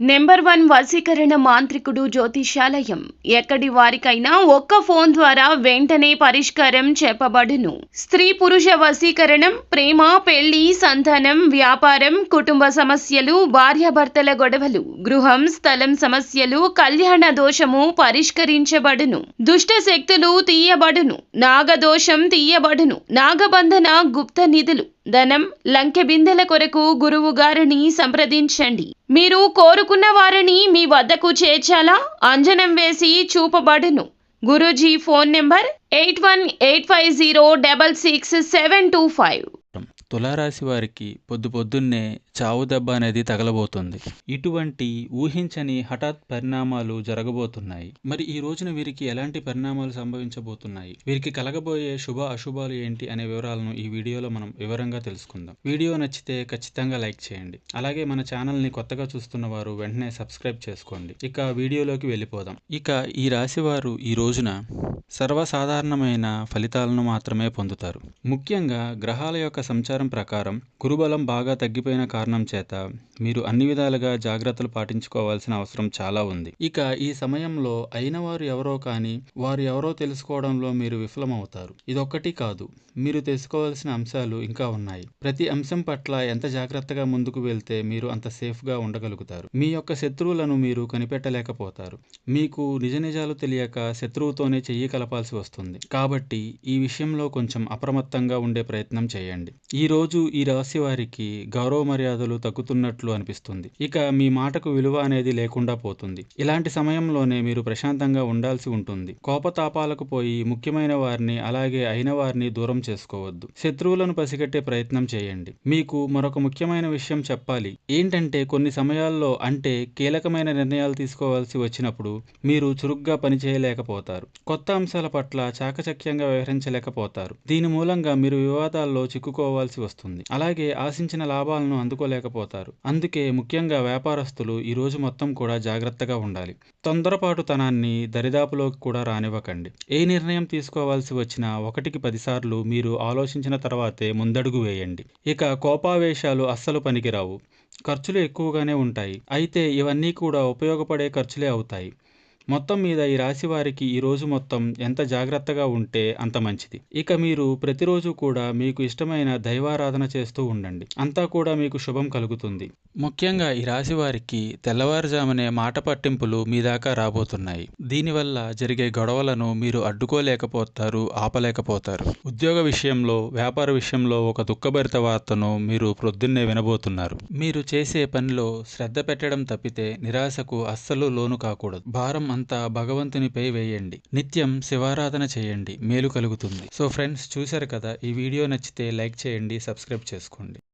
Number 1 వశీకరణ మాంత్రికుడు జ్యోతిష్యాలయం. ఎక్కడి వారికైనా ఒక్క ఫోన్ ద్వారా వెంటనే పరిష్కారం చెప్పబడును. స్త్రీ పురుష వశీకరణం, ప్రేమ, పెళ్లి, సంతానం, వ్యాపారం, కుటుంబ సమస్యలు, భార్యాభర్తల గొడవలు, గృహం, స్థలం సమస్యలు, కళ్యాణ దోషము పరిష్కరించబడును. దుష్ట శక్తులు తీయబడును. నాగదోషం తీయబడును. నాగబంధన, గుప్త నిధులు, ధనం, లంకె బిందెల కొరకు గురువు గారిని సంప్రదించండి. మీరు కోరుకున్న వారిని మీ వద్దకు చేర్చాలా? అంజనం వేసి చూపబడును. Guruji phone number 8185066725. తులారాశి వారికి పొద్దున్నే చావు దెబ్బ అనేది తగలబోతుంది. ఇటువంటి ఊహించని హఠాత్ పరిణామాలు జరగబోతున్నాయి. మరి ఈ రోజున వీరికి ఎలాంటి పరిణామాలు సంభవించబోతున్నాయి, వీరికి కలగబోయే శుభ అశుభాలు ఏంటి అనే వివరాలను ఈ వీడియోలో మనం వివరంగా తెలుసుకుందాం. వీడియో నచ్చితే ఖచ్చితంగా లైక్ చేయండి. అలాగే మన ఛానల్ని కొత్తగా చూస్తున్న వారు వెంటనే సబ్స్క్రైబ్ చేసుకోండి. ఇక వీడియోలోకి వెళ్ళిపోదాం. ఇక ఈ రాశి వారు ఈ రోజున సర్వసాధారణమైన ఫలితాలను మాత్రమే పొందుతారు. ముఖ్యంగా గ్రహాల యొక్క సంచారం ప్రకారం గురుబలం బాగా తగ్గిపోయిన కారణం చేత మీరు అన్ని విధాలుగా జాగ్రత్తలు పాటించుకోవాల్సిన అవసరం చాలా ఉంది. ఇక ఈ సమయంలో అయిన వారు ఎవరో కానీ వారు ఎవరో తెలుసుకోవడంలో మీరు విఫలమవుతారు. ఇదొక్కటి కాదు, మీరు తెలుసుకోవాల్సిన అంశాలు ఇంకా ఉన్నాయి. ప్రతి అంశం పట్ల ఎంత జాగ్రత్తగా ముందుకు వెళ్తే మీరు అంత సేఫ్గా ఉండగలుగుతారు. మీ యొక్క శత్రువులను మీరు కనిపెట్టలేకపోతారు. మీకు నిజ నిజాలు తెలియక శత్రువుతోనే చెయ్యి కలపాల్సి వస్తుంది. కాబట్టి ఈ విషయంలో కొంచెం అప్రమత్తంగా ఉండే ప్రయత్నం చేయండి. ఈ రోజు ఈ రాశి వారికి గౌరవ మర్యాదలు తగ్గుతున్నట్లు అనిపిస్తుంది. ఇక మీ మాటకు విలువ అనేది లేకుండా పోతుంది. ఇలాంటి సమయంలోనే మీరు ప్రశాంతంగా ఉండాల్సి ఉంటుంది. కోపతాపాలకు పోయి ముఖ్యమైన వారిని అలాగే అయిన వారిని దూరం చేసుకోవద్దు. శత్రువులను పసిగట్టే ప్రయత్నం చేయండి. మీకు మరొక ముఖ్యమైన విషయం చెప్పాలి. ఏంటంటే కొన్ని సమయాల్లో అంటే కీలకమైన నిర్ణయాలు తీసుకోవాల్సి వచ్చినప్పుడు మీరు చురుగ్గా పనిచేయలేకపోతారు. కొత్త అంశాల పట్ల చాకచక్యంగా వ్యవహరించలేకపోతారు. దీని మూలంగా మీరు వివాదాల్లో చిక్కుకోవాల్సి వస్తుంది. అలాగే ఆశించిన లాభాలను అందుకోలేకపోతారు. అందుకే ముఖ్యంగా వ్యాపారస్తులు ఈ రోజు మొత్తం కూడా జాగ్రత్తగా ఉండాలి. తొందరపాటుతనాన్ని దరిదాపులోకి కూడా రానివ్వకండి. ఏ నిర్ణయం తీసుకోవాల్సి వచ్చినా 1కి 10 సార్లు మీరు ఆలోచించిన తర్వాతే ముందడుగు వేయండి. ఇక కోపావేశాలు అస్సలు పనికిరావు. ఖర్చులు ఎక్కువగానే ఉంటాయి. అయితే ఇవన్నీ కూడా ఉపయోగపడే ఖర్చులే అవుతాయి. మొత్తం మీద ఈ రాశి వారికి ఈ రోజు మొత్తం ఎంత జాగ్రత్తగా ఉంటే అంత మంచిది. ఇక మీరు ప్రతిరోజు కూడా మీకు ఇష్టమైన దైవారాధన చేస్తూ ఉండండి. అంతా కూడా మీకు శుభం కలుగుతుంది. ముఖ్యంగా ఈ రాశి వారికి తెల్లవారుజామునే మాట పట్టింపులు మీ దాకా రాబోతున్నాయి. దీనివల్ల జరిగే గొడవలను మీరు అడ్డుకోలేకపోతారు, ఆపలేకపోతారు. ఉద్యోగ విషయంలో, వ్యాపార విషయంలో ఒక దుఃఖభరిత వార్తను మీరు ప్రొద్దున్నే వినబోతున్నారు. మీరు చేసే పనిలో శ్రద్ధ పెట్టడం తప్పితే నిరాశకు అస్సలు లోను కాకూడదు. భారం అంతా భగవంతునిపై వేయండి. నిత్యం శివారాధన చేయండి, మేలు కలుగుతుంది. సో ఫ్రెండ్స్, చూశారు కదా, ఈ వీడియో నచ్చితే లైక్ చేయండి, సబ్స్క్రైబ్ చేసుకోండి.